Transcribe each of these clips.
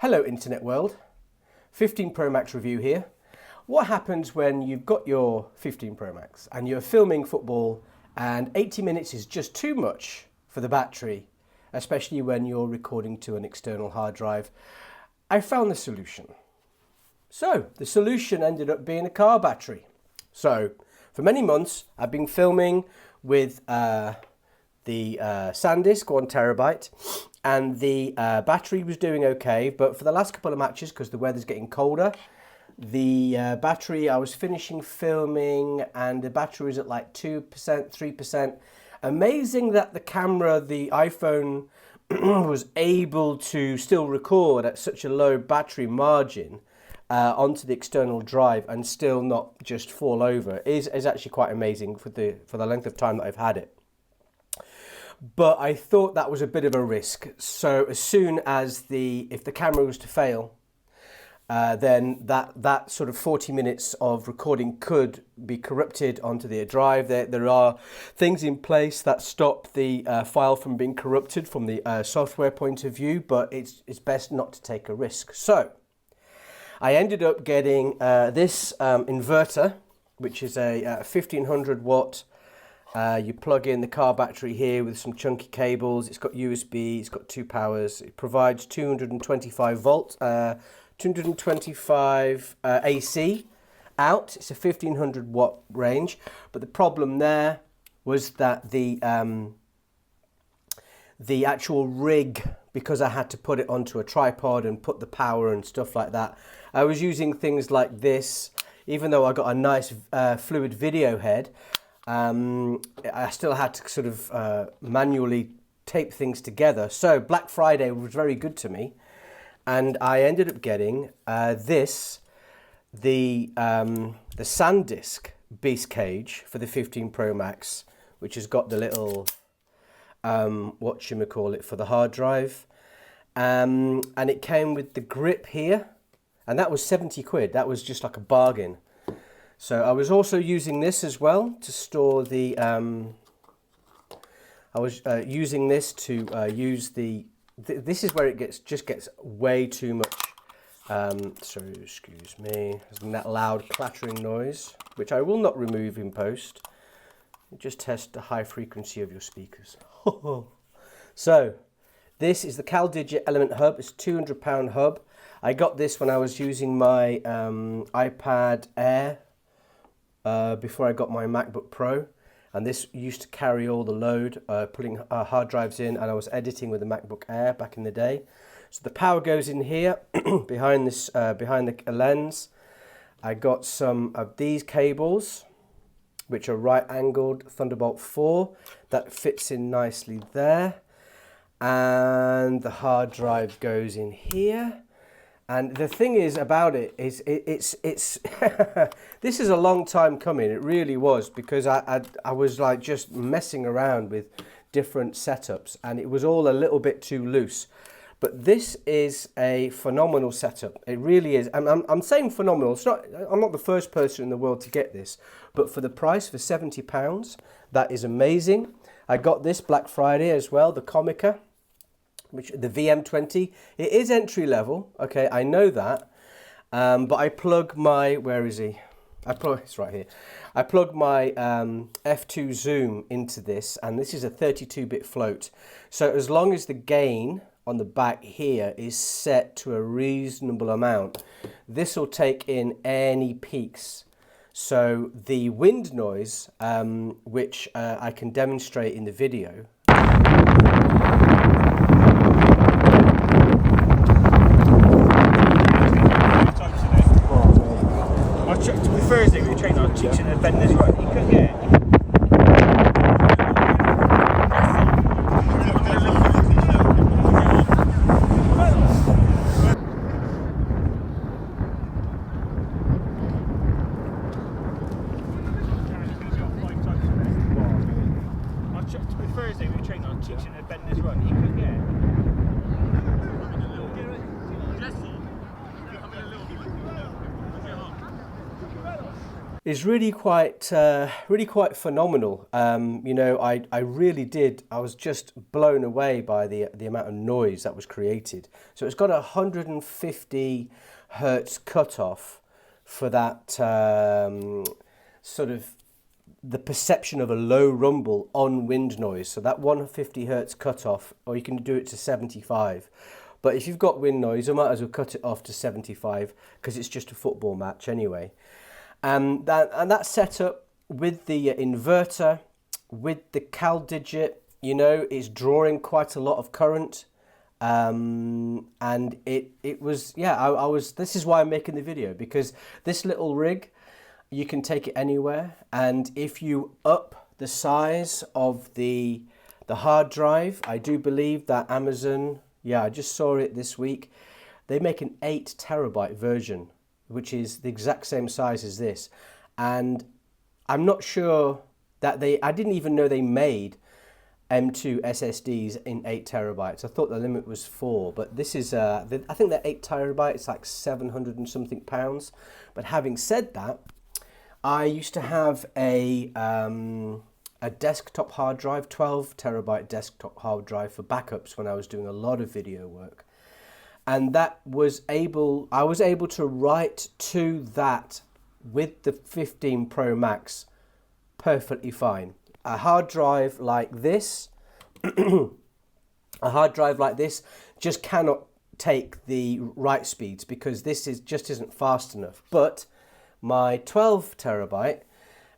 Hello Internet World, 15 Pro Max review here. What happens when you've got your 15 Pro Max and you're filming football and 80 minutes is just too much for the battery, especially when you're recording to an external hard drive? I found the solution. So the solution ended up being a car battery. So for many months I've been filming with the Sandisk 1 terabyte, and the battery was doing okay, but for the last couple of matches, because the weather's getting colder, the battery, I was finishing filming and the battery was at like 2%, 3%. Amazing that the camera, the iPhone, was able to still record at such a low battery margin onto the external drive and still not just fall over is actually quite amazing for the length of time that I've had it. But I thought that was a bit of a risk. So as soon as if the camera was to fail, then that sort of 40 minutes of recording could be corrupted onto the drive. There are things in place that stop the file from being corrupted from the software point of view, but it's best not to take a risk. So I ended up getting this inverter, which is a 1500 watt. You plug in the car battery here with some chunky cables. It's got USB, it's got two powers. It provides 225 volt, 225 AC out. It's a 1500 watt range. But the problem there was that the actual rig, because I had to put it onto a tripod and put the power and stuff like that, I was using things like this. Even though I got a nice fluid video head, I still had to sort of manually tape things together. So Black Friday was very good to me, and I ended up getting the Sandisk Beastcage for the 15 Pro Max, which has got the little whatchamacallit for the hard drive, and it came with the grip here, and that was 70 quid. That was just like a bargain. So I was also using this as well to store the, I was using this to use this is where it just gets way too much, so excuse me, there's that loud clattering noise, which I will not remove in post. Just test the high frequency of your speakers. So this is the Caldigit Element Hub. It's a £200 hub. I got this when I was using my iPad Air before I got my MacBook Pro, and this used to carry all the load, putting hard drives in, and I was editing with the MacBook Air back in the day. So the power goes in here behind this, behind the lens. I got some of these cables, which are right-angled Thunderbolt 4, that fits in nicely there, and the hard drive goes in here. And the thing is about it is it's this is a long time coming. It really was, because I was like just messing around with different setups, and it was all a little bit too loose. But this is a phenomenal setup. It really is. And I'm saying phenomenal. It's not. I'm not the first person in the world to get this, but for the price, for £70, that is amazing. I got this Black Friday as well, the Comica, which the VM20. It is entry level, okay, I know that, but I plug my, where is he? It's right here. I plug my f2 zoom into this, and this is a 32-bit float. So as long as the gain on the back here is set to a reasonable amount, this will take in any peaks. So the wind noise, which I can demonstrate in the video, Thursday we were training, I was teaching the benders right. You couldn't get it. Thursday we is really quite phenomenal. You know, I really did. I was just blown away by the amount of noise that was created. So it's got a 150 hertz cutoff for that sort of the perception of a low rumble on wind noise. So that 150 hertz cutoff, or you can do it to 75. But if you've got wind noise, you might as well cut it off to 75 because it's just a football match anyway. And that's set up with the inverter, with the Caldigit, you know, it's drawing quite a lot of current. And it was, yeah, I was, this is why I'm making the video, because this little rig, you can take it anywhere. And if you up the size of the hard drive, I do believe that Amazon, yeah, I just saw it this week, they make an 8 terabyte version, which is the exact same size as this. And I'm not sure that I didn't even know they made M2 SSDs in 8 terabytes. I thought the limit was 4, but this is, I think that 8 terabytes, like 700 and something pounds. But having said that, I used to have a desktop hard drive, 12 terabyte desktop hard drive for backups when I was doing a lot of video work. And that was I was able to write to that with the 15 Pro Max perfectly fine. A hard drive like this, just cannot take the write speeds because this just isn't fast enough. But my 12 terabyte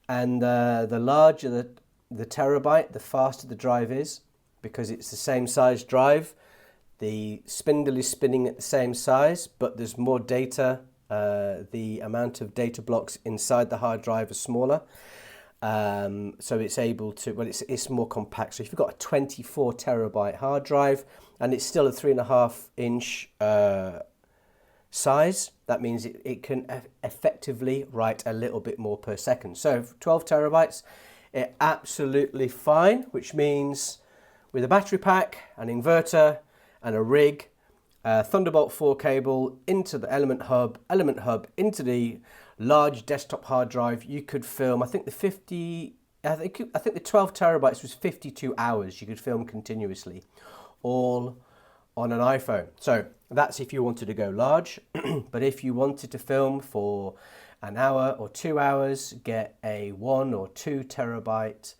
and the larger the terabyte, the faster the drive is, because it's the same size drive. The spindle is spinning at the same size, but there's more data. The amount of data blocks inside the hard drive are smaller. So it's able to, well, it's more compact. So if you've got a 24 terabyte hard drive and it's still a 3.5 inch size, that means it can effectively write a little bit more per second. So 12 terabytes, it's absolutely fine, which means with a battery pack, an inverter, and a rig, Thunderbolt 4 cable into the Element Hub into the large desktop hard drive, you could film, I think the 12 terabytes was 52 hours you could film continuously, all on an iPhone. So that's if you wanted to go large. But if you wanted to film for an hour or 2 hours, get a 1 or 2 terabyte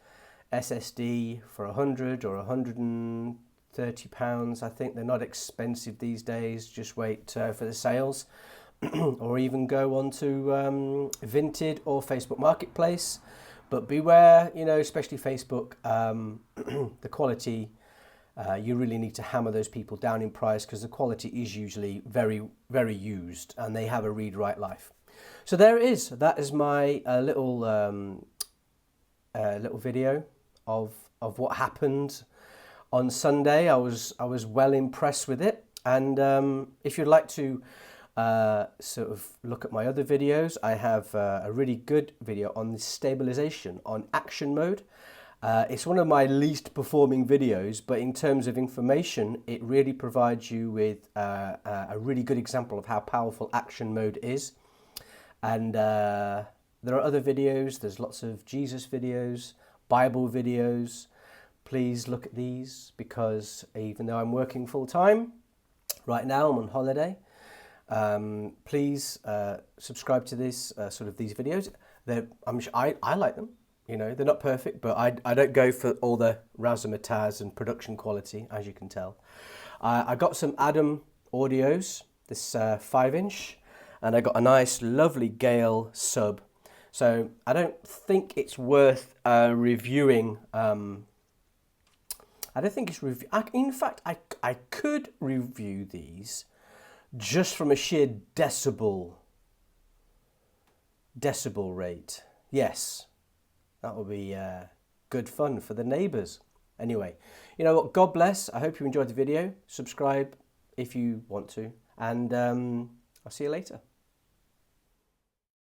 SSD for 100 or 130 pounds. I think they're not expensive these days. Just wait for the sales. Or even go on to Vinted or Facebook Marketplace. But beware, you know, especially Facebook, the quality, you really need to hammer those people down in price because the quality is usually very, very used and they have a read-write life. So there it is. That is my little video of what happened on Sunday. I was well impressed with it. And if you'd like to sort of look at my other videos, I have a really good video on the stabilization on action mode. It's one of my least performing videos, but in terms of information, it really provides you with a really good example of how powerful action mode is. And there are other videos. There's lots of Jesus videos, Bible videos. Please look at these, because even though I'm working full time, right now I'm on holiday. Please subscribe to this these videos. I like them. You know, they're not perfect, but I don't go for all the razzmatazz and production quality, as you can tell. I got some Adam audios, this 5-inch, and I got a nice, lovely Gale sub. So I don't think it's worth reviewing. I don't think it's in fact, I could review these just from a sheer decibel rate. Yes, that would be good fun for the neighbours. Anyway, you know what? God bless. I hope you enjoyed the video. Subscribe if you want to, and I'll see you later.